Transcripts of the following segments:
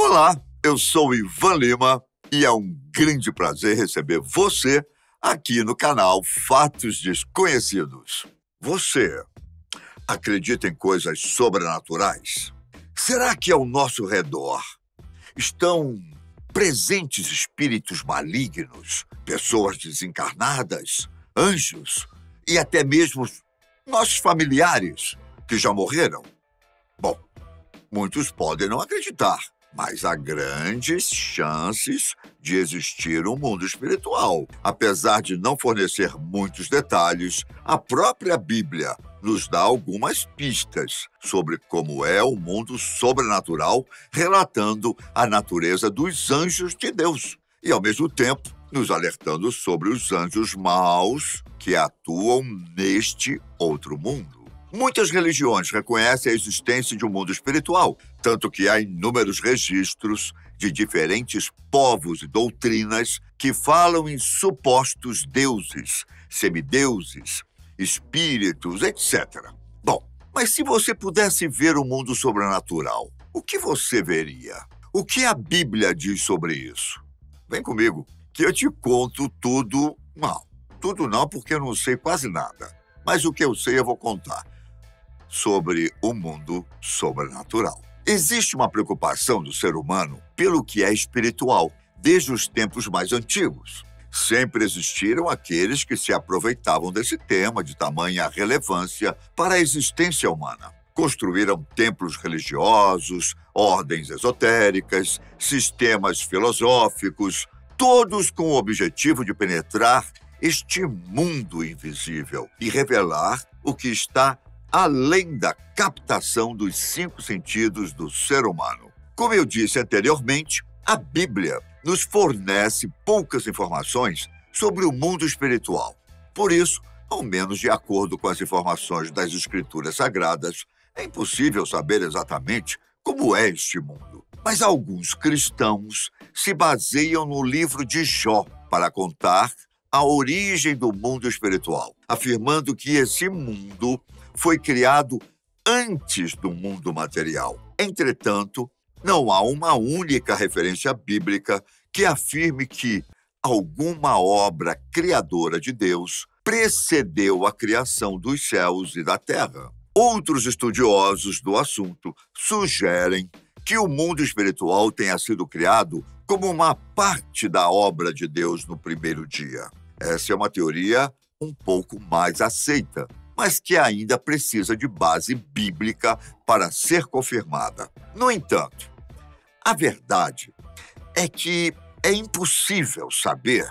Olá, eu sou Ivan Lima e é um grande prazer receber você aqui no canal Fatos Desconhecidos. Você acredita em coisas sobrenaturais? Será que ao nosso redor estão presentes espíritos malignos, pessoas desencarnadas, anjos e até mesmo nossos familiares que já morreram? Bom, muitos podem não acreditar, mas há grandes chances de existir um mundo espiritual. Apesar de não fornecer muitos detalhes, a própria Bíblia nos dá algumas pistas sobre como é o mundo sobrenatural, relatando a natureza dos anjos de Deus e, ao mesmo tempo, nos alertando sobre os anjos maus que atuam neste outro mundo. Muitas religiões reconhecem a existência de um mundo espiritual, tanto que há inúmeros registros de diferentes povos e doutrinas que falam em supostos deuses, semideuses, espíritos, etc. Bom, mas se você pudesse ver o mundo sobrenatural, o que você veria? O que a Bíblia diz sobre isso? Vem comigo, que eu te conto tudo. Não, tudo não, porque eu não sei quase nada. Mas o que eu sei eu vou contar sobre o mundo sobrenatural. Existe uma preocupação do ser humano pelo que é espiritual, desde os tempos mais antigos. Sempre existiram aqueles que se aproveitavam desse tema de tamanha relevância para a existência humana. Construíram templos religiosos, ordens esotéricas, sistemas filosóficos, todos com o objetivo de penetrar este mundo invisível e revelar o que está além da captação dos 5 sentidos do ser humano. Como eu disse anteriormente, a Bíblia nos fornece poucas informações sobre o mundo espiritual. Por isso, ao menos de acordo com as informações das Escrituras Sagradas, é impossível saber exatamente como é este mundo. Mas alguns cristãos se baseiam no livro de Jó para contar a origem do mundo espiritual, afirmando que esse mundo foi criado antes do mundo material. Entretanto, não há uma única referência bíblica que afirme que alguma obra criadora de Deus precedeu a criação dos céus e da terra. Outros estudiosos do assunto sugerem que o mundo espiritual tenha sido criado como uma parte da obra de Deus no primeiro dia. Essa é uma teoria um pouco mais aceita, mas que ainda precisa de base bíblica para ser confirmada. No entanto, a verdade é que é impossível saber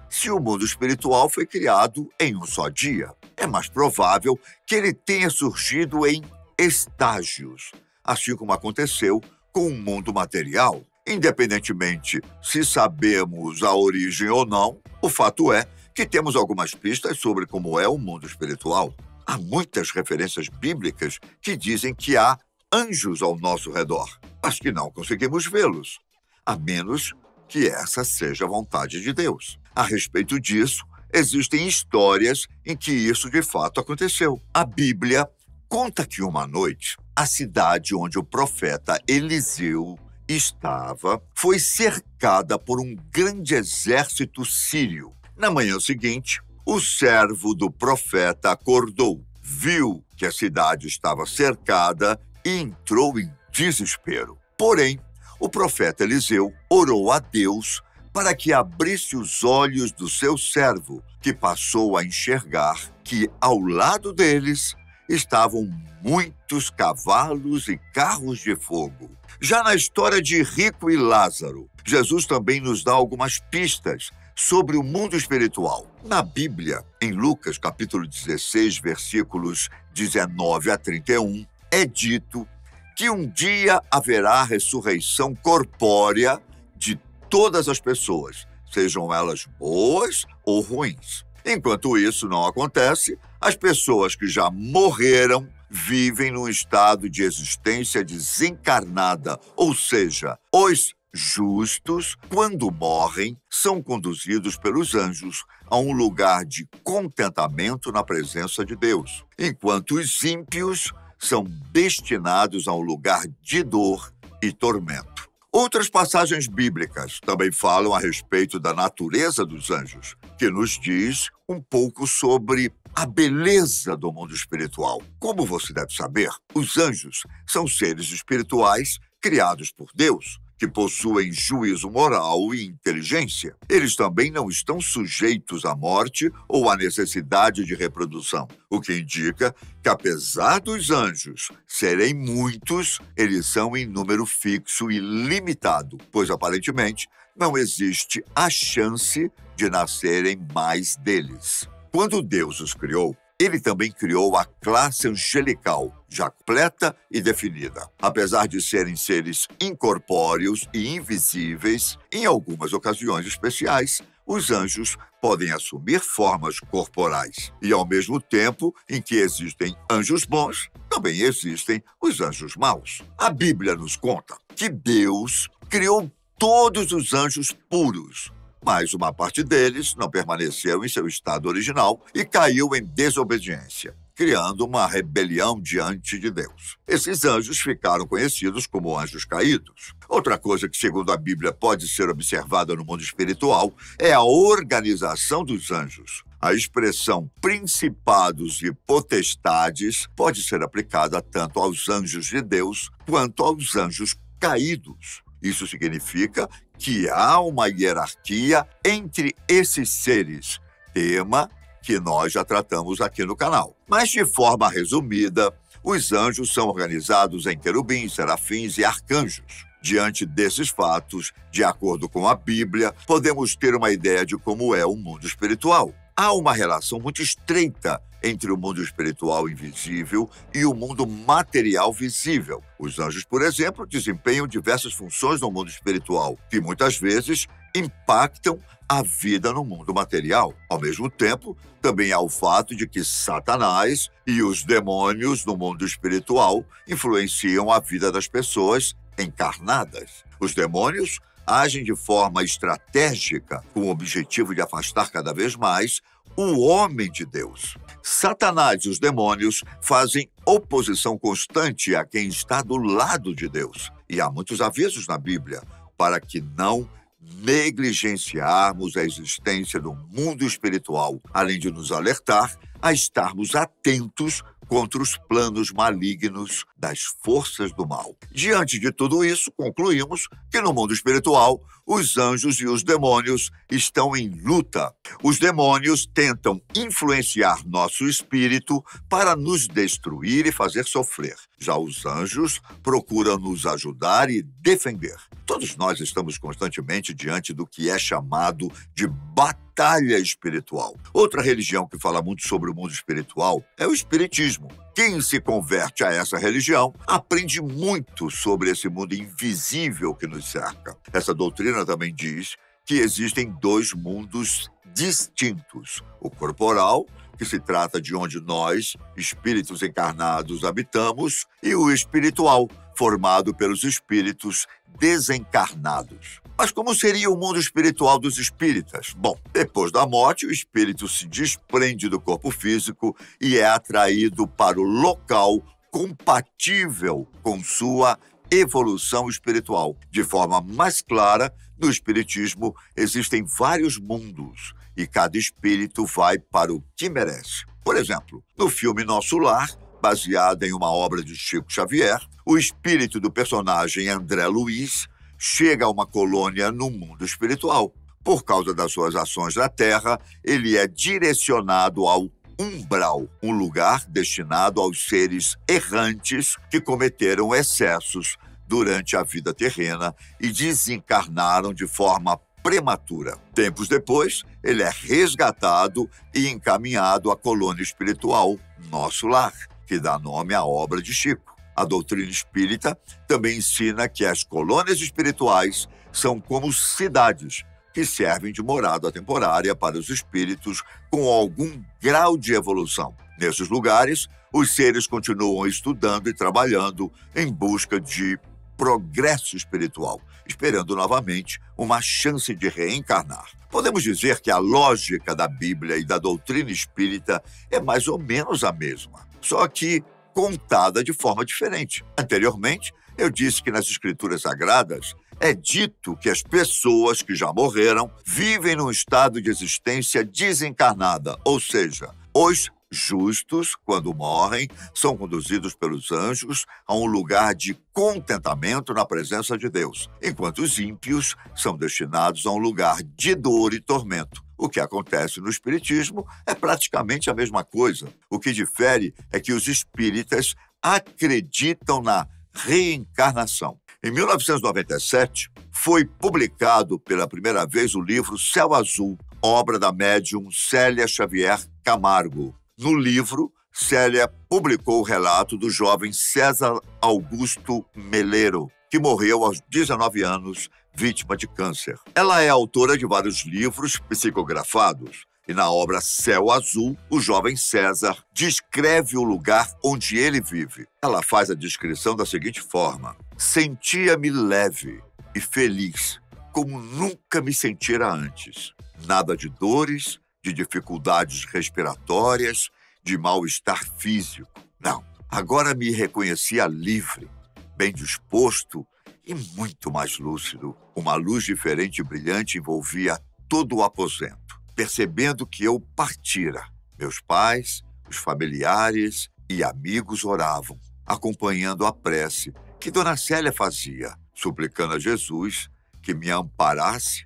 se o mundo espiritual foi criado em um só dia. É mais provável que ele tenha surgido em estágios, assim como aconteceu com o mundo material. Independentemente se sabemos a origem ou não, o fato é que temos algumas pistas sobre como é o mundo espiritual. Há muitas referências bíblicas que dizem que há anjos ao nosso redor, mas que não conseguimos vê-los, a menos que essa seja a vontade de Deus. A respeito disso, existem histórias em que isso de fato aconteceu. A Bíblia conta que uma noite, a cidade onde o profeta Eliseu estava foi cercada por um grande exército sírio. Na manhã seguinte, o servo do profeta acordou, viu que a cidade estava cercada e entrou em desespero. Porém, o profeta Eliseu orou a Deus para que abrisse os olhos do seu servo, que passou a enxergar que, ao lado deles, estavam muitos cavalos e carros de fogo. Já na história de Rico e Lázaro, Jesus também nos dá algumas pistas sobre o mundo espiritual. Na Bíblia, em Lucas capítulo 16, versículos 19 a 31, é dito que um dia haverá ressurreição corpórea de todas as pessoas, sejam elas boas ou ruins. Enquanto isso não acontece, as pessoas que já morreram vivem num estado de existência desencarnada, ou seja, os justos, quando morrem, são conduzidos pelos anjos a um lugar de contentamento na presença de Deus, enquanto os ímpios são destinados a um lugar de dor e tormento. Outras passagens bíblicas também falam a respeito da natureza dos anjos, que nos diz um pouco sobre a beleza do mundo espiritual. Como você deve saber, os anjos são seres espirituais criados por Deus, que possuem juízo moral e inteligência. Eles também não estão sujeitos à morte ou à necessidade de reprodução, o que indica que, apesar dos anjos serem muitos, eles são em número fixo e limitado, pois aparentemente não existe a chance de nascerem mais deles. Quando Deus os criou, ele também criou a classe angelical, já completa e definida. Apesar de serem seres incorpóreos e invisíveis, em algumas ocasiões especiais, os anjos podem assumir formas corporais. E ao mesmo tempo em que existem anjos bons, também existem os anjos maus. A Bíblia nos conta que Deus criou todos os anjos puros, mas uma parte deles não permaneceu em seu estado original e caiu em desobediência, criando uma rebelião diante de Deus. Esses anjos ficaram conhecidos como anjos caídos. Outra coisa que, segundo a Bíblia, pode ser observada no mundo espiritual é a organização dos anjos. A expressão principados e potestades pode ser aplicada tanto aos anjos de Deus quanto aos anjos caídos. Isso significa que há uma hierarquia entre esses seres, tema que nós já tratamos aqui no canal. Mas, de forma resumida, os anjos são organizados em querubins, serafins e arcanjos. Diante desses fatos, de acordo com a Bíblia, podemos ter uma ideia de como é o mundo espiritual. Há uma relação muito estreita entre o mundo espiritual invisível e o mundo material visível. Os anjos, por exemplo, desempenham diversas funções no mundo espiritual, que muitas vezes impactam a vida no mundo material. Ao mesmo tempo, também há o fato de que Satanás e os demônios no mundo espiritual influenciam a vida das pessoas encarnadas. Os demônios agem de forma estratégica com o objetivo de afastar cada vez mais o homem de Deus. Satanás e os demônios fazem oposição constante a quem está do lado de Deus. E há muitos avisos na Bíblia para que não negligenciarmos a existência do mundo espiritual, além de nos alertar a estarmos atentos contra os planos malignos das forças do mal. Diante de tudo isso, concluímos que no mundo espiritual, os anjos e os demônios estão em luta. Os demônios tentam influenciar nosso espírito para nos destruir e fazer sofrer. Já os anjos procuram nos ajudar e defender. Todos nós estamos constantemente diante do que é chamado de batalha espiritual. Outra religião que fala muito sobre o mundo espiritual é o espiritismo. Quem se converte a essa religião aprende muito sobre esse mundo invisível que nos cerca. Essa doutrina também diz que existem dois mundos distintos: o corporal, que se trata de onde nós, espíritos encarnados, habitamos, e o espiritual, formado pelos espíritos desencarnados. Mas como seria o mundo espiritual dos espíritas? Bom, depois da morte, o espírito se desprende do corpo físico e é atraído para o local compatível com sua evolução espiritual. De forma mais clara, no espiritismo existem vários mundos e cada espírito vai para o que merece. Por exemplo, no filme Nosso Lar, baseado em uma obra de Chico Xavier, o espírito do personagem André Luiz chega a uma colônia no mundo espiritual. Por causa das suas ações na Terra, ele é direcionado ao umbral, um lugar destinado aos seres errantes que cometeram excessos durante a vida terrena e desencarnaram de forma prematura. Tempos depois, ele é resgatado e encaminhado à colônia espiritual Nosso Lar, que dá nome à obra de Chico. A doutrina espírita também ensina que as colônias espirituais são como cidades que servem de morada temporária para os espíritos com algum grau de evolução. Nesses lugares, os seres continuam estudando e trabalhando em busca de progresso espiritual, esperando novamente uma chance de reencarnar. Podemos dizer que a lógica da Bíblia e da doutrina espírita é mais ou menos a mesma, só que contada de forma diferente. Anteriormente, eu disse que nas Escrituras Sagradas É dito que as pessoas que já morreram vivem num estado de existência desencarnada, ou seja, os justos, quando morrem, são conduzidos pelos anjos a um lugar de contentamento na presença de Deus, enquanto os ímpios são destinados a um lugar de dor e tormento. O que acontece no Espiritismo é praticamente a mesma coisa. O que difere é que os espíritas acreditam na reencarnação. Em 1997, foi publicado pela primeira vez o livro Céu Azul, obra da médium Célia Xavier Camargo. No livro, Célia publicou o relato do jovem César Augusto Melero, que morreu aos 19 anos, vítima de câncer. Ela é autora de vários livros psicografados, e na obra Céu Azul, o jovem César descreve o lugar onde ele vive. Ela faz a descrição da seguinte forma: sentia-me leve e feliz, como nunca me sentira antes. Nada de dores, de dificuldades respiratórias, de mal-estar físico. Não, agora me reconhecia livre, bem disposto e muito mais lúcido. Uma luz diferente e brilhante envolvia todo o aposento. Percebendo que eu partira, meus pais, os familiares e amigos oravam, acompanhando a prece que Dona Célia fazia, suplicando a Jesus que me amparasse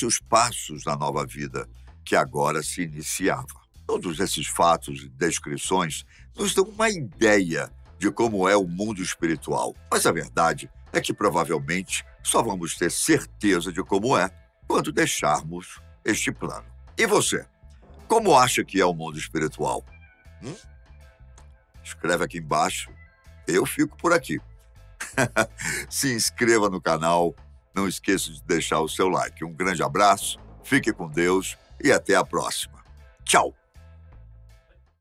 os passos da nova vida que agora se iniciava. Todos esses fatos e descrições nos dão uma ideia de como é o mundo espiritual. Mas a verdade é que provavelmente só vamos ter certeza de como é quando deixarmos este plano. E você? Como acha que é o mundo espiritual? Escreve aqui embaixo. Eu fico por aqui. Se inscreva no canal. Não esqueça de deixar o seu like. Um grande abraço, fique com Deus e até a próxima. Tchau!